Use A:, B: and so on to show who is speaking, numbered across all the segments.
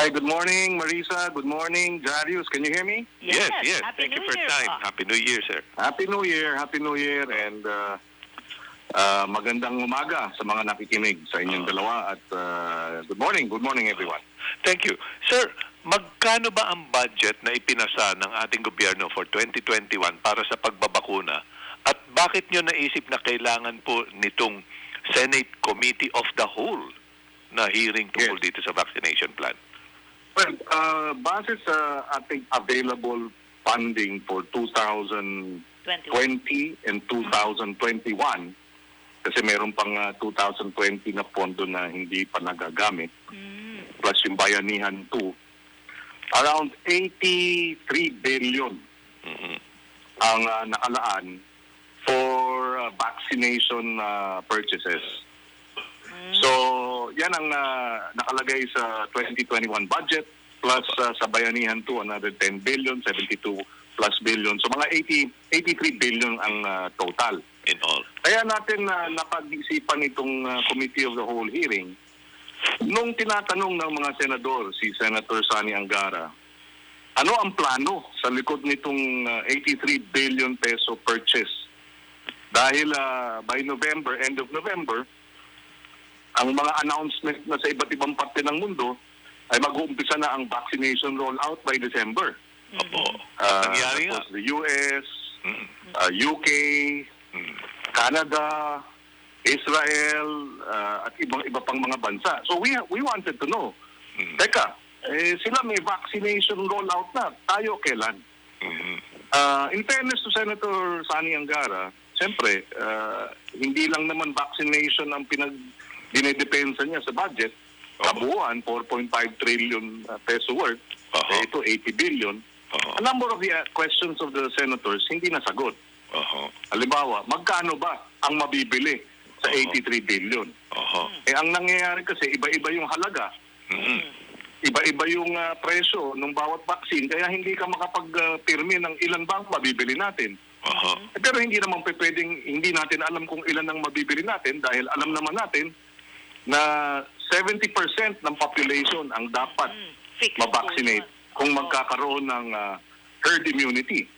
A: Hi, good morning, Marisa. Good morning, Jarius. Can you hear me?
B: Yes.
C: Happy
B: Thank you
C: New
B: for your
C: Year
B: time.
C: po.
B: Happy New Year, sir.
A: Happy New Year, and magandang umaga sa mga nakikinig sa inyong dalawa at good morning everyone.
B: Thank you. Sir, magkano ba ang budget na ipinasa ng ating gobyerno for 2021 para sa pagbabakuna? At bakit nyo naisip na kailangan po nitong Senate Committee of the Whole na hearing tungkol dito sa vaccination plan?
A: Well, base sa ating available funding for 2020 and 2021, kasi meron pang 2020 na pondo na hindi pa nagagamit, plus yung Bayanihan 2, around 83 billion ang nakalaan for vaccination purchases. So, yan ang nakalagay sa 2021 budget plus sa Bayanihan 2, another 10 billion, 72 plus billion. So, mga 83 billion ang total.
B: In all.
A: Kaya natin napag-isipan itong Committee of the Whole hearing. Nung tinatanong ng mga senador, si Senator Sani Angara, ano ang plano sa likod nitong 83 billion peso purchase? Dahil by November, end of November, ang mga announcement na sa iba't ibang parte ng mundo ay mag-uumpisa na ang vaccination rollout by December.
B: Opo. Nangyari nga.
A: The US, UK, Canada, Israel, at iba pang mga bansa. So we wanted to know, teka, sila may vaccination rollout na, tayo kailan? In fairness to Senator Sani Angara, siyempre, hindi lang naman vaccination ang dinedepensa niya sa budget. Kabuuan, 4.5 trillion peso worth. Ito, 80 billion. A number of the questions of the senators hindi nasagot. Halimbawa, magkano ba ang mabibili sa 83 billion? Ang nangyayari kasi, iba-iba yung halaga. Iba-iba yung presyo ng bawat vaccine. Kaya hindi ka makapag-pirmi ng ilan ba ang mabibili natin. Pero hindi naman pwedeng, hindi natin alam kung ilan ang mabibili natin dahil alam naman natin na 70% ng population ang dapat mavaccinate kung magkakaroon ng herd immunity.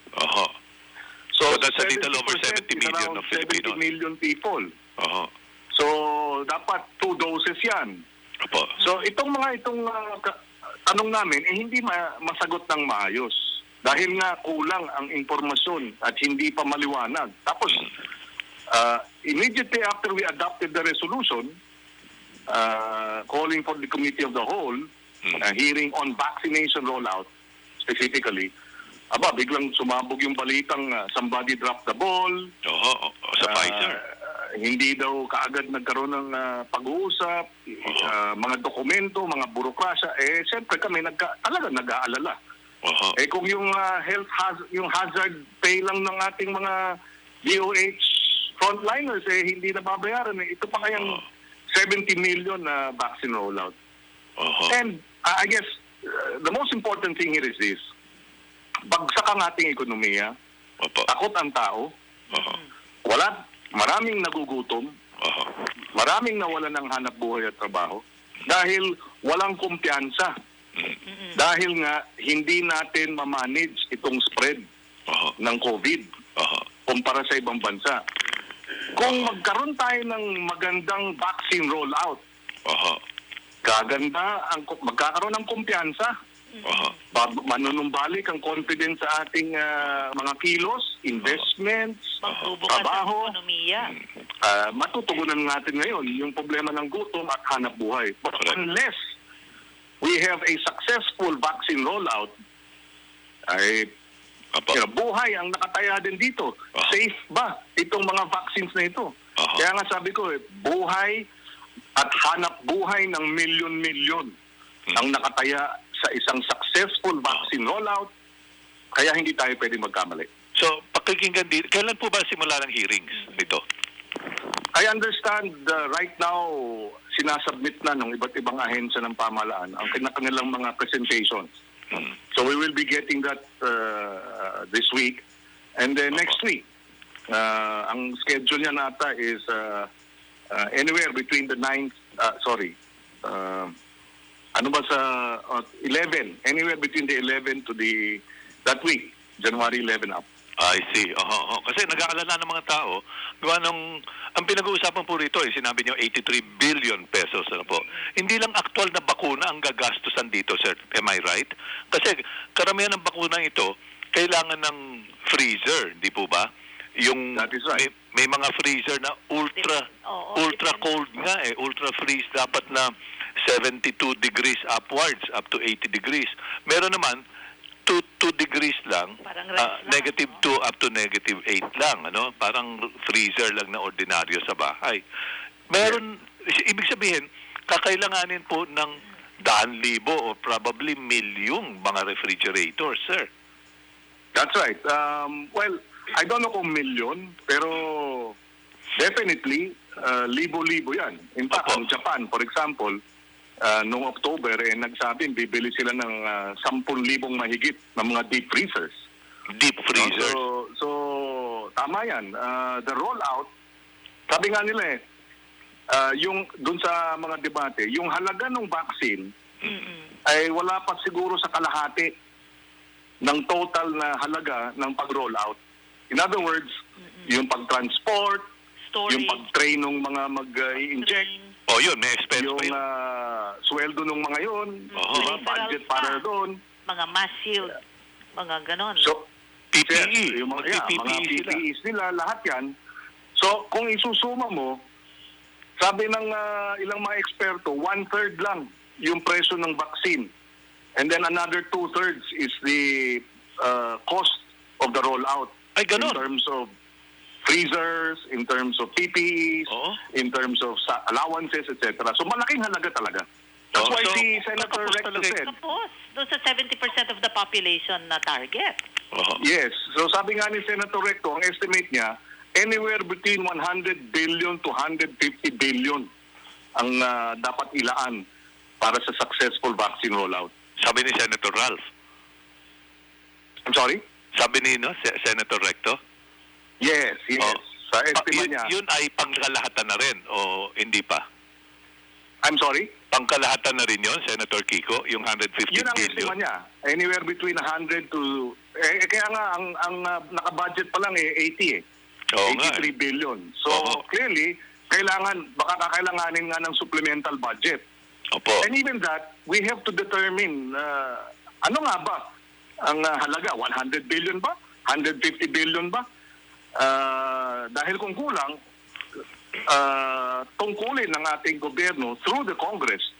B: So that's a little over 70 million of Filipinos.
A: 70 million people. So dapat 2 doses yan. So itong tanong namin hindi masagot ng maayos dahil nga kulang ang impormasyon at hindi pa maliwanag. Tapos immediately after we adopted the resolution calling for the Committee of the Whole hearing on vaccination rollout specifically, biglang sumabog yung balitang somebody dropped the ball.
B: Sa Pfizer.
A: Hindi daw kaagad nagkaroon ng pag-uusap, mga dokumento, mga burokrasya. Siyempre kami talaga nag-aalala. Kung yung yung hazard pay lang ng ating mga DOH frontliners hindi nababayaran. Ito pa kayang 70 million na vaccine rollout. And I guess the most important thing here is this. Bagsak ang ating ekonomiya, takot ang tao, maraming nagugutom, maraming nawalan ng hanap buhay at trabaho dahil walang kumpiyansa. Dahil nga hindi natin ma-manage itong spread ng COVID kumpara sa ibang bansa. Kung magkaroon tayo ng magandang vaccine rollout, magkakaroon ng kumpiyansa, manunumbalik ang confidence sa ating mga kilos, investments, trabaho. Matutugunan natin ngayon yung problema ng gutom at hanap buhay. But unless we have a successful vaccine rollout, buhay ang nakataya din dito. Safe ba itong mga vaccines na ito? Kaya nga sabi ko, buhay at hanap buhay ng milyon-milyon ang nakataya sa isang successful vaccine rollout, kaya hindi tayo pwede magkamali.
B: So, pakikinggan dito, kailan po ba simula ng hearings nito?
A: I understand right now, sinasubmit na ng iba't ibang ahensya ng pamahalaan ang kanilang mga presentations. So we will be getting that this week. And then next week, ang schedule niya nata is anywhere between the 9th, ano ba sa 11, anywhere between the 11 to that week, January 11 up.
B: I see. Kasi nag-aalala ng mga tao, gawa ang pinag-uusapan po rito, sinabi nyo 83 billion pesos. Ano po. Hindi lang aktual na bakuna ang gagastusan dito, sir. Am I right? Kasi karamihan ng bakuna ito, kailangan ng freezer, di po ba?
A: That is right.
B: May mga freezer na ultra cold nga ultra freeze dapat na 72 degrees upwards up to 80 degrees. Meron naman 2 degrees lang,
C: Parang rice lang,
B: negative 2 up to negative 8 lang, ano? Parang freezer lang na ordinaryo sa bahay. Meron, ibig sabihin, kakailanganin po ng 100,000 o probably milyong mga refrigerators, sir.
A: That's right. Well, I don't know kung million, pero definitely, libo-libo yan. In fact,
B: Opo.
A: ang Japan, for example, noong October, nagsabi, bibili sila ng 10,000 mahigit na mga deep freezers.
B: Deep freezers.
A: So tama yan. The rollout, sabi nga nila yung dun sa mga debate, yung halaga ng vaccine ay wala pa siguro sa kalahati ng total na halaga ng pag-rollout. In other words, yung pag-transport,
C: Storage.
A: yung pag-train ng mga mag-inject,
B: Oh, yun, may expense
A: yung
B: pa yun.
A: sweldo ng mga yun,
B: Oo.
A: diba, budget para doon.
C: Mga mask shield, mga ganon.
A: So,
B: PPE.
A: yung mga
B: PPE sila.
A: PPEs nila, lahat yan. So, kung isusuma mo, sabi ng ilang mga eksperto, 1/3 lang yung presyo ng vaccine. And then another 2/3 is the cost of the rollout.
B: Ay, ganon.
A: In terms of freezers, in terms of PPEs,
B: Oo.
A: in terms of allowances, etc. So, malaking halaga talaga. That's why
B: So,
A: si Senator
B: kakapos
A: Recto
B: talaga
A: said,
C: Tapos, doon sa 70% of the population na target.
B: Oo.
A: yes. So sabi nga ni Senator Recto, ang estimate niya, anywhere between 100 billion to 150 billion ang dapat ilaan para sa successful vaccine rollout.
B: Sabi ni Senator Ralph.
A: I'm sorry?
B: Sabi ni Senator Recto.
A: Yes, yes.
B: Oh.
A: Sa estimate niya.
B: Yun ay pangkalahatan na rin o hindi pa?
A: I'm sorry?
B: Pangkalahatan na rin yun, Senator Kiko, yung 150
A: Yun ang
B: billion.
A: estimate niya. Anywhere between 100 to... kaya nga, ang naka-budget pa lang 80
B: Oo nga.
A: 83 billion. So,
B: Oo.
A: clearly, baka kakailanganin nga ng supplemental budget.
B: Opo.
A: And even that, we have to determine ano nga ba ang halaga? 100 billion ba? 150 billion ba? Dahil kung kulang, tungkulin ng ating gobyerno through the Congress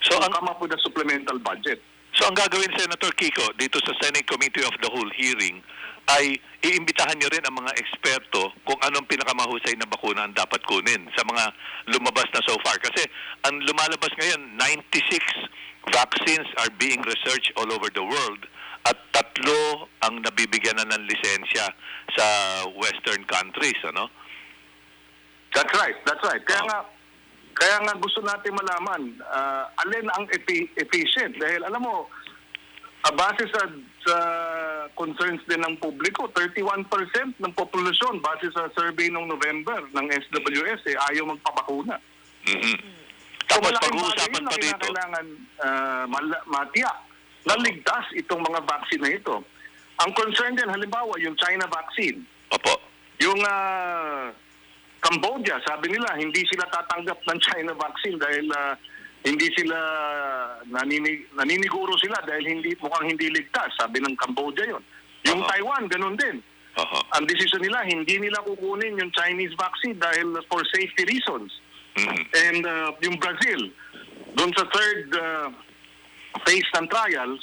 B: So,
A: to
B: ang
A: come up with a supplemental budget.
B: So ang gagawin, Senator Kiko, dito sa Senate Committee of the Whole hearing, ay iimbitahan nyo rin ang mga eksperto kung anong pinakamahusay na bakuna ang dapat kunin sa mga lumabas na so far. Kasi ang lumalabas ngayon, 96 vaccines are being researched all over the world at 3 ang nabibigyan na ng lisensya sa Western countries, ano?
A: That's right, that's right. Kaya nga gusto natin malaman alin ang efficient. Dahil alam mo, base sa concerns din ng publiko, 31% ng populasyon base sa survey noong November ng SWS ayaw magpapakuna.
B: Mhm.
A: So
B: Tapos
A: malaking
B: pag-uusapan
A: bagay yun
B: pa
A: na
B: dito.
A: kailangan matiyak na ligtas itong mga vaccine na ito. Ang concern din, halimbawa, yung China vaccine.
B: Opo.
A: Yung Cambodia, sabi nila, hindi sila tatanggap ng China vaccine dahil hindi sila naniniguro sila dahil mukhang hindi ligtas. Sabi ng Cambodia yon. Yung Taiwan, ganun din.
B: Oho.
A: Ang desisyon nila, hindi nila kukunin yung Chinese vaccine dahil for safety reasons.
B: Mhm.
A: And yung Brazil, doon sa third phase ng trials,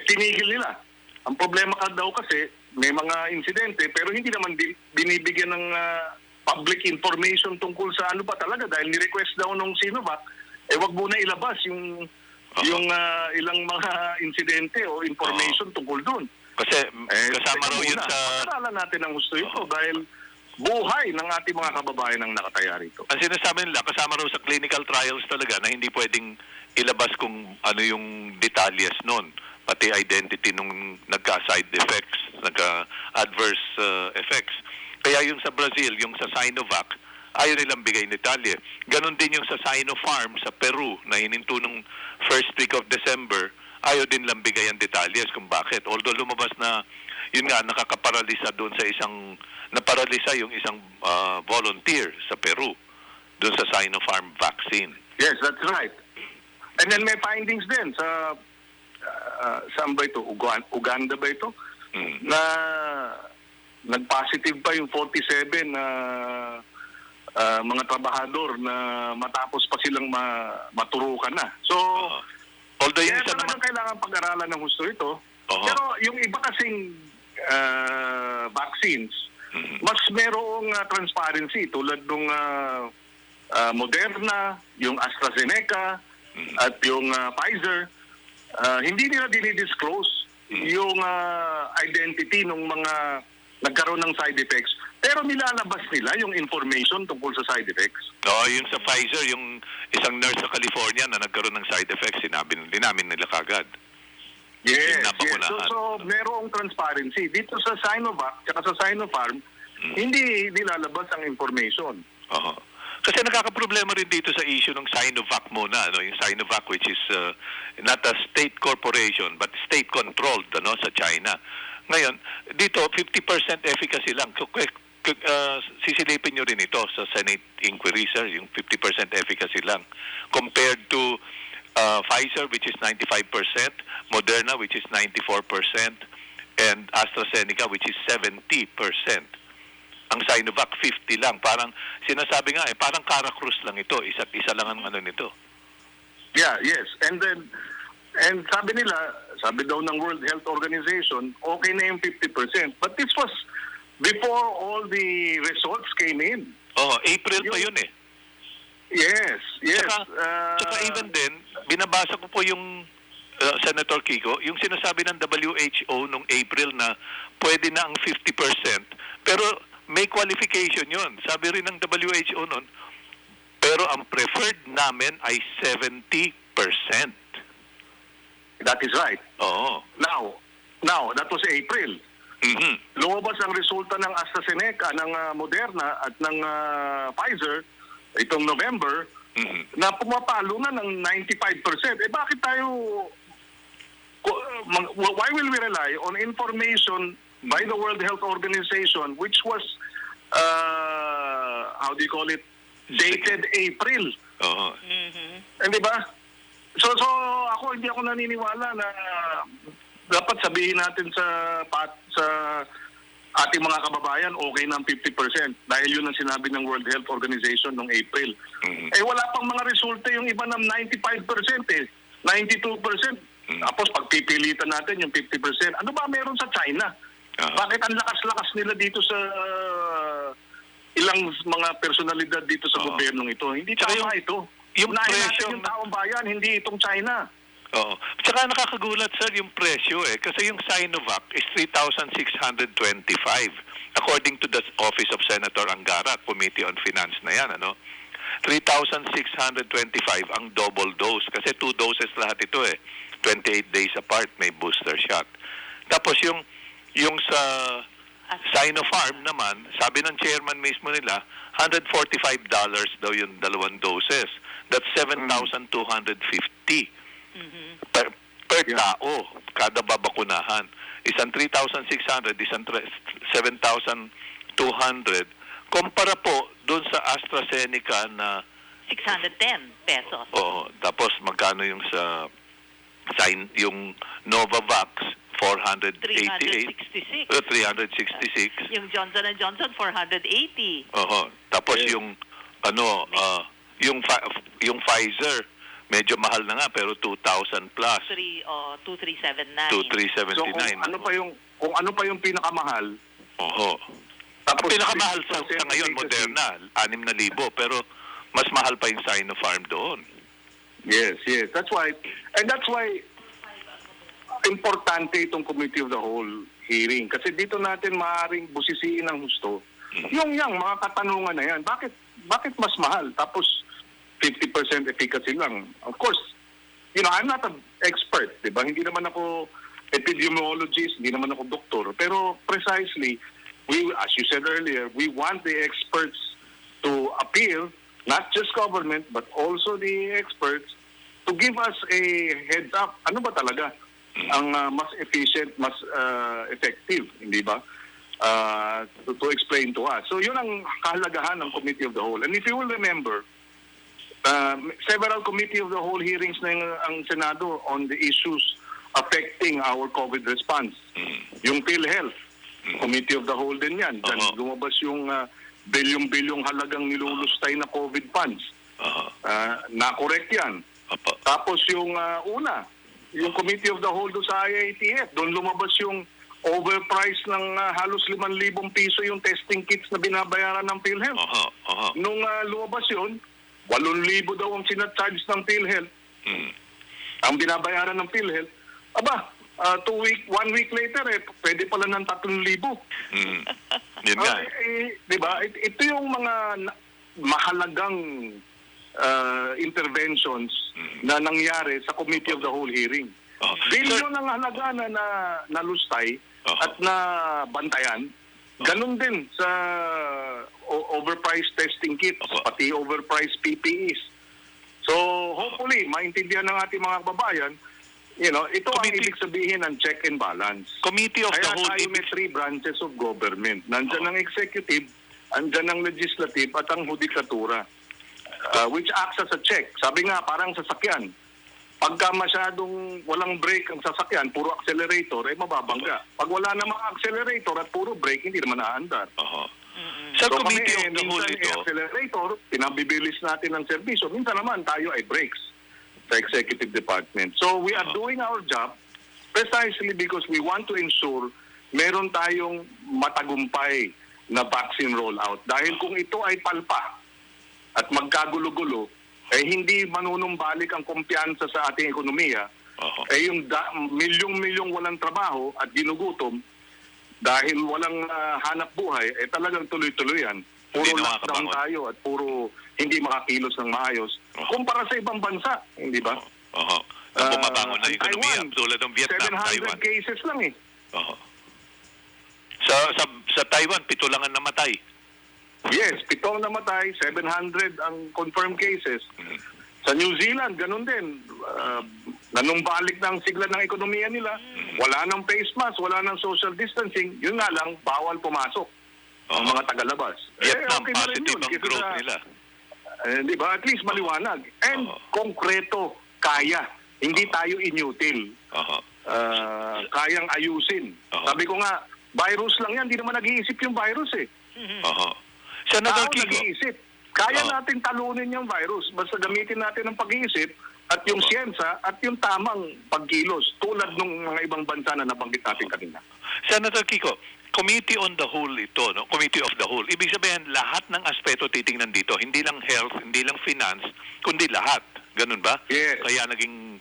A: tinigil nila. Ang problema ka daw kasi, may mga insidente, pero hindi naman binibigyan ng public information tungkol sa ano ba talaga dahil ni-request daw nung Sinovac, wag muna ilabas yung ilang mga insidente o information tungkol doon.
B: Kasi kasama raw yun sa...
A: Pag-aralan natin ang gusto ito dahil buhay ng ating mga kababayan ang nakataya rito.
B: Ang sinasabi nila, kasama raw sa clinical trials talaga na hindi pwedeng ilabas kung ano yung detalyes nun. Pati identity nung nagka-side effects, nagka-adverse effects. Kaya yung sa Brazil, yung sa Sinovac, ayaw nilang bigay ni detalye. Ganon din yung sa Sinopharm sa Peru na hininto nung first week of December, ayaw din lang bigay ang detalyes kung bakit. Although lumabas na, yun nga, nakakaparalisa doon sa naparalisa yung isang volunteer sa Peru doon sa Sinopharm vaccine.
A: Yes, that's right. And then may findings din sa saan ba ito? Uganda ba ito? Na nag-positive pa yung 47 na mga trabahador na matapos pa silang maturukan na. So,
B: although yung
A: kaya
B: isa naman,
A: talagang kailangan pag-aralan ng gusto ito. Pero yung iba kasing vaccines, mas merong transparency tulad nung Moderna, yung AstraZeneca, at yung Pfizer. Hindi nila dinidisclose yung identity ng mga nagkaroon ng side effects. Pero nilalabas nila yung information tungkol sa side effects.
B: yung sa Pfizer, yung isang nurse sa California na nagkaroon ng side effects, linamin nila kagad.
A: Yes,
B: Yung
A: yes.
B: nabakunahan.
A: So merong transparency. Dito sa Sinovac, tsaka sa Sinopharm, hindi nilalabas ang information.
B: Kasi nakakaproblema rin dito sa issue ng Sinovac muna, yung Sinovac which is not a state corporation but state controlled sa China. Ngayon, dito 50% efficacy lang. Sisilipin nyo rin ito sa Senate inquiry, sir, yung 50% efficacy lang compared to Pfizer which is 95%, Moderna which is 94%, and AstraZeneca which is 70%. Ang Sinovac 50 lang. Parang sinasabi nga parang Caracruz lang ito. Isa't isa lang ang nito.
A: Yeah, yes. And sabi daw ng World Health Organization, okay na yung 50%. But this was before all the results came in.
B: April pa yun eh.
A: Yes, yes.
B: Tsaka even din, binabasa ko po yung Senator Kiko, yung sinasabi ng WHO nung April na pwede na ang 50%, pero may qualification yun. Sabi rin ng WHO nun, pero ang preferred namin ay 70%.
A: That is right. Now, that was April. Lumabas ang resulta ng AstraZeneca, ng Moderna at ng Pfizer itong November na pumapalo na ng 95%. Bakit tayo why will we rely on information by the World Health Organization which was how do you call it, dated April? And di ba? So hindi ako naniniwala na dapat sabihin natin sa ating mga kababayan okay ng 50% dahil yun ang sinabi ng World Health Organization noong April. Wala pang mga resulta yung iba ng 95% 92%. Tapos pagpipilitan natin yung 50%. Ano ba meron sa China? Bakit ang lakas-lakas nila dito sa ilang mga personalidad dito sa gobyernong ito? Hindi tama ito.
B: Yung
A: presyo yung taong bayan, hindi itong China.
B: Tsaka nakakagulat, sir, yung presyo kasi yung Sinovac is 3,625 according to the Office of Senator Angara, Committee on Finance na yan, 3,625 ang double dose kasi 2 doses lahat ito 28 days apart, may booster shot. Tapos yung sa Sinopharm naman, sabi ng chairman mismo nila, $145 daw yung 2 doses. That's 7,250 per tao kada babakunahan. Isang 3,600, isang 7,200. Kumpara po doon sa AstraZeneca na
C: 610 pesos.
B: Tapos magkano yung yung Novavax 488 366.
C: Yung Johnson & Johnson 480.
B: Tapos yung yung Pfizer medyo mahal na nga pero 2,000 plus.
C: 2379.
B: 2379.
A: So kung ano pa yung pinakamahal.
B: Tapos ang pinakamahal sa ngayon Moderna 6,000 pero mas mahal pa yung Sinopharm doon.
A: Yes. That's why importante itong Committee of the Whole hearing. Kasi dito natin maaaring busisiin ng gusto. Yung mga katanungan na yan, bakit mas mahal? Tapos 50% efficacy lang. Of course, I'm not an expert, di ba? Hindi naman ako epidemiologist, hindi naman ako doktor. Pero precisely, as you said earlier, we want the experts to appeal, not just government, but also the experts, to give us a heads up. Ano ba talaga ang mas efficient, mas effective, hindi ba? To explain to us. So yun ang kahalagahan ng Committee of the Whole. And if you will remember, several Committee of the Whole hearings na ang Senado on the issues affecting our COVID response. Yung PhilHealth, Committee of the Whole din yan. Diyan lumabas yung bilyong-bilyong halagang nilulustay na COVID funds. Na-correct yan. Tapos yung yung Committee of the Whole do sa IATF, doon lumabas yung overpriced ng halos 5,000 piso yung testing kits na binabayaran ng PhilHealth. Nung lumabas yun, 8,000 daw ang sinacharge ng PhilHealth. Ang binabayaran ng PhilHealth, 1 week later, pwede pala ng 3,000.
B: Yun nga.
A: Diba? Ito yung mga mahalagang interventions na nangyari sa Committee of the Whole hearing. Bilyon ang halaga na nalustay at na bantayan. Ganun din sa overpriced testing kits, pati overpriced PPEs. So hopefully, maintindihan ng ating mga kababayan, ito ang ibig sabihin ng check and balance.
B: Committee of the Whole.
A: Kaya tayo may 3 branches of government. Nandyan ang executive, andyan ang legislative, at ang judikatura, which acts as a check. Sabi nga, parang sasakyan. Pagka masyadong walang brake ang sasakyan, puro accelerator, mababangga. Pag wala namang accelerator at puro brake, hindi naman naaandar.
B: Sa
A: So
B: Committee of the Whole
A: minsan
B: ito,
A: accelerator, pinabibilis natin ang serbisyo. Minsan naman tayo ay brakes sa executive department. So we are doing our job precisely because we want to ensure meron tayong matagumpay na vaccine rollout. Dahil kung ito ay palpa at magkagulo-gulo, hindi manunumbalik ang kumpiyansa sa ating ekonomiya, yung milyong-milyong walang trabaho at ginugutom dahil walang hanap buhay, talagang tuloy-tuloy yan. Puro lockdown tayo at puro hindi makakilos ng maayos. Kumpara sa ibang bansa, hindi ba?
B: bumabangon na ekonomiya tulad ng Vietnam,
A: 700
B: Taiwan.
A: cases lang eh.
B: Sa Taiwan, 7 lang ang namatay.
A: Yes, 7 ang namatay, 700 ang confirmed cases. Sa New Zealand, ganun din. Nanumbalik na ang sigla ng ekonomiya nila. Wala nang face mask, wala nang social distancing. Yun nga lang, bawal pumasok ang mga tagalabas.
B: Vietnam,
A: okay na rin
B: positive
A: yun.
B: ang growth nila.
A: Di ba? At least maliwanag. And konkreto, kaya. Hindi tayo inutil. Kayang ayusin. Sabi ko nga, virus lang yan. Hindi naman nag-iisip yung virus eh.
B: Senator
A: Tao
B: Kiko.
A: nag-iisip. Kaya natin talunin yung virus. Basta gamitin natin ang pag-iisip at yung siyensa at yung tamang pagkilos tulad ng mga ibang bansa na nabanggit natin kanina.
B: Senator Kiko, Committee on the Whole ito, no? Committee of the Whole. Ibig sabihin, lahat ng aspeto titingnan dito. Hindi lang health, hindi lang finance, kundi lahat. Ganun ba?
A: Yes.
B: Kaya naging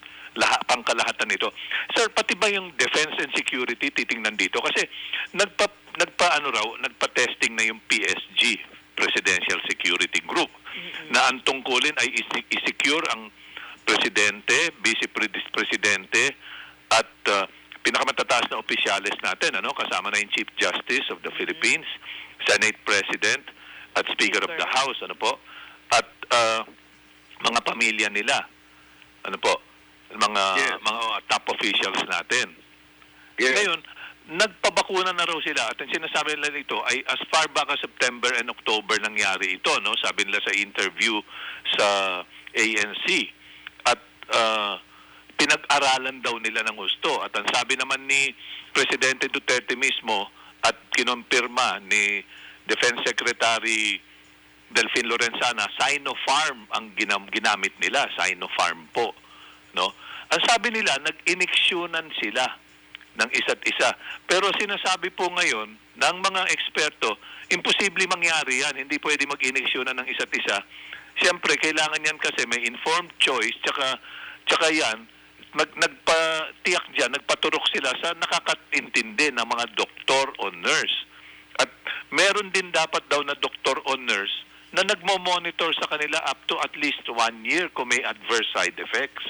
B: pangkalahatan nito. Sir, pati ba yung defense and security titingnan dito? Kasi nagpa-testing na yung PSG, Presidential Security Group, na ang tungkulin ay i-secure ang presidente, vice-presidente, at pinakamatatas na opisyalis natin, kasama na yung Chief Justice of the Philippines, Senate President, at Speaker of the House, at mga pamilya nila, mga top officials natin.
A: Yes.
B: Ngayon, nagpabakuna na raw sila at ang sinasabi nila dito ay as far back as September and October nangyari ito, sabi nila sa interview sa ANC, at pinag-aralan daw nila ng gusto. At ang sabi naman ni Presidente Duterte mismo at kinumpirma ni Defense Secretary Delfin Lorenzana, Sinopharm ang ginamit nila, Sinopharm po, Ang sabi nila, nag-iniksyonan sila ng isa't isa. Pero sinasabi po ngayon ng mga eksperto, imposible mangyari yan. Hindi pwede mag-iniksyonan ng isa't isa. Siyempre, kailangan yan kasi may informed choice, tsaka yan, nagpatiyak dyan, nagpaturok sila sa nakakaintindi ng mga doktor o nurse. At meron din dapat daw na doktor o nurse na nagmo-monitor sa kanila up to at least 1 year kung may adverse side effects.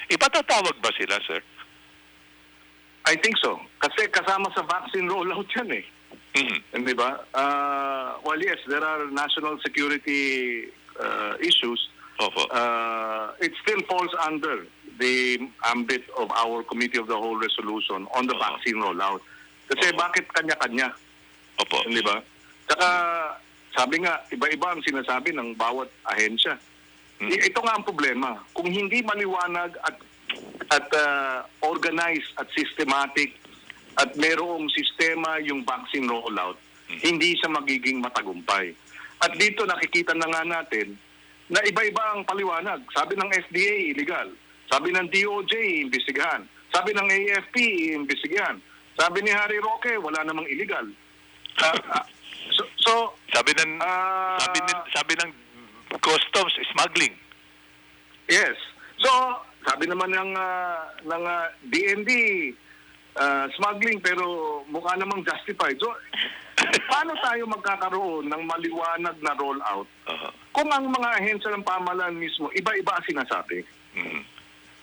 B: Ipatatawag ba sila, sir?
A: I think so. Kasi kasama sa vaccine rollout yan eh. Hindi ba? Well, yes, there are national security issues.
B: Opo.
A: It still falls under the ambit of our Committee of the Whole resolution on the vaccine rollout. Kasi bakit kanya-kanya?
B: Opo.
A: Hindi ba? Saka, sabi nga, iba-iba ang sinasabi ng bawat ahensya. Ito nga ang problema. Kung hindi maliwanag at organized at systematic at merong sistema yung vaccine rollout, hindi siya magiging matagumpay. At dito nakikita na nga natin na iba-iba ang paliwanag. Sabi ng FDA, illegal. Sabi ng DOJ, imbestigahan. Sabi ng AFP, imbestigahan. Sabi ni Harry Roque, wala namang illegal. So
B: Sabi ng customs smuggling.
A: yes. So, sabi naman ng DND, smuggling, pero mukha namang justified. So, paano tayo magkakaroon ng maliwanag na rollout kung ang mga ahensya ng pamahalaan mismo, iba-iba ang sinasabi?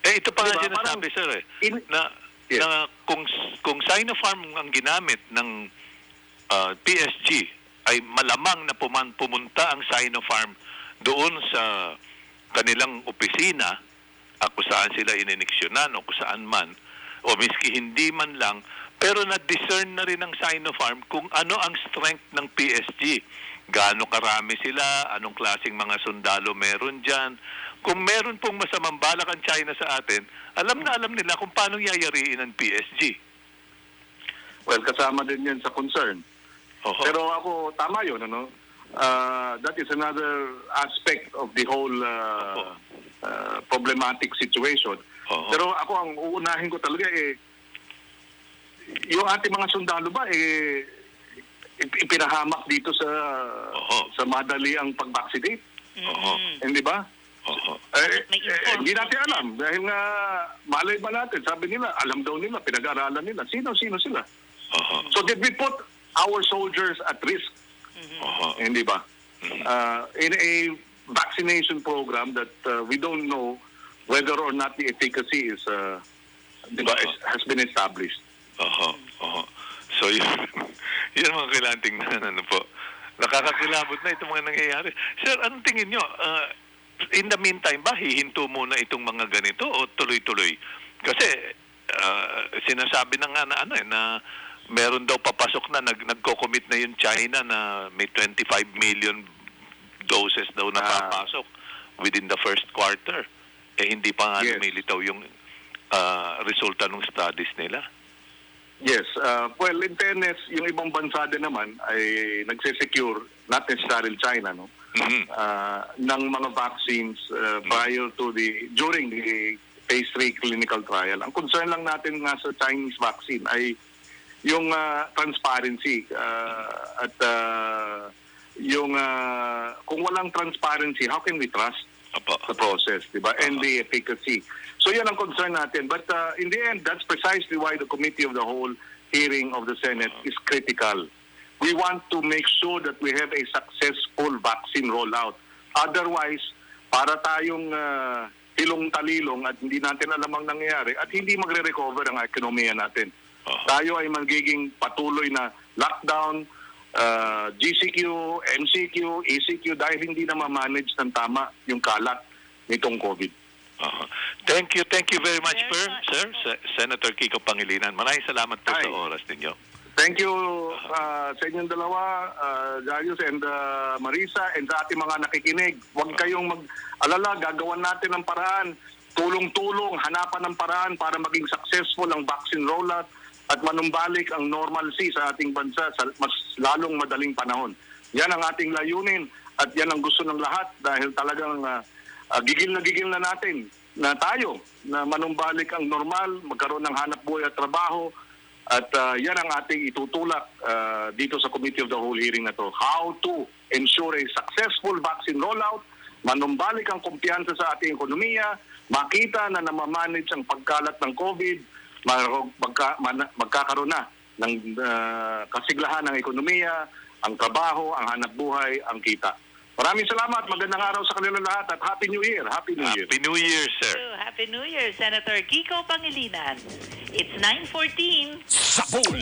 B: Ito pa nga
A: Diba?
B: sinasabi, sir,
A: Yes.
B: na kung Sinopharm ang ginamit ng PSG, ay malamang na pumunta ang Sinopharm doon sa kanilang opisina, kung saan sila ininiksyonan o kung saan man, o miski hindi man lang, pero na-discern na rin ng Sinopharm kung ano ang strength ng PSG. Gaano karami sila, anong klaseng mga sundalo meron dyan. Kung meron pong masamang balak ang China sa atin, alam na alam nila kung paano yayariin ang PSG.
A: Well, kasama din yan sa concern.
B: Oho.
A: Pero ako, tama yun, ano? That is another aspect of the whole problematic situation.
B: Oho.
A: Pero ako, ang uunahin ko talaga yung ating mga sundalo ba, ipinahamak dito sa madali ang pag-vaccinate.
B: Oho.
A: Hindi ba?
B: Oho.
A: Hindi natin alam. Dahil nga, malay ba natin? Sabi nila, alam daw nila, pinag-aralan nila. Sino sila?
B: Oho.
A: So did we put our soldiers at risk?
B: Oho.
A: Hindi ba? In a vaccination program that we don't know whether or not the efficacy is, has been established.
B: Oho. Oho. So, yun ang mga kailangan tingnan. Ano po? Nakakakilabot na itong mga nangyayari. Sir, anong tingin nyo? In the meantime ba, hihinto muna itong mga ganito o tuloy-tuloy? Kasi, sinasabi na nga na meron daw papasok na, nagko-commit na yung China na may 25 million doses daw na papasok within the first quarter. Hindi pa nga
A: Yes.
B: lumilitaw yung resulta ng studies nila.
A: Yes. Well, in fairness, yung ibang bansa din naman ay nagsisecure, not necessarily China, no? Ng mga vaccines during the phase 3 clinical trial. Ang concern lang natin nga sa Chinese vaccine ay yung transparency at yung kung walang transparency, how can we trust the process, diba? And the efficacy. So yan ang concern natin. But in the end, that's precisely why the Committee of the Whole hearing of the Senate is critical. We want to make sure that we have a successful vaccine rollout. Otherwise, para tayong hilong-talilong at hindi natin alam ang nangyayari at hindi magre-recover ang ekonomiya natin. Tayo ay magiging patuloy na lockdown, GCQ, MCQ, ECQ dahil hindi na ma-manage ng tama yung kalat nitong COVID.
B: Thank you very much, sir. Senator Kiko Pangilinan. Maraming salamat po sa oras ninyo.
A: Thank you sa inyong dalawa, Darius and Marisa, and sa ating mga nakikinig. Huwag kayong mag-alala, gagawan natin ng paraan, tulong-tulong, hanapan ng paraan para maging successful ang vaccine rollout at manumbalik ang normalcy sa ating bansa sa mas lalong madaling panahon. Yan ang ating layunin at yan ang gusto ng lahat dahil talagang gigil na natin na tayo na manumbalik ang normal, magkaroon ng hanap buhay at trabaho at yan ang ating itutulak dito sa Committee of the Whole hearing na to. How to ensure a successful vaccine rollout, manumbalik ang kumpiyansa sa ating ekonomiya, makita na namamanage ang pagkalat ng COVID, magkakaroon na ng kasiglahan ng ekonomiya, ang trabaho, ang hanap buhay, ang kita. Maraming salamat. Magandang araw sa kanila lahat at Happy New Year. Happy New Year.
B: Happy New Year, sir.
C: Happy New Year, Senator Kiko Pangilinan. It's 9:14.
D: Sapul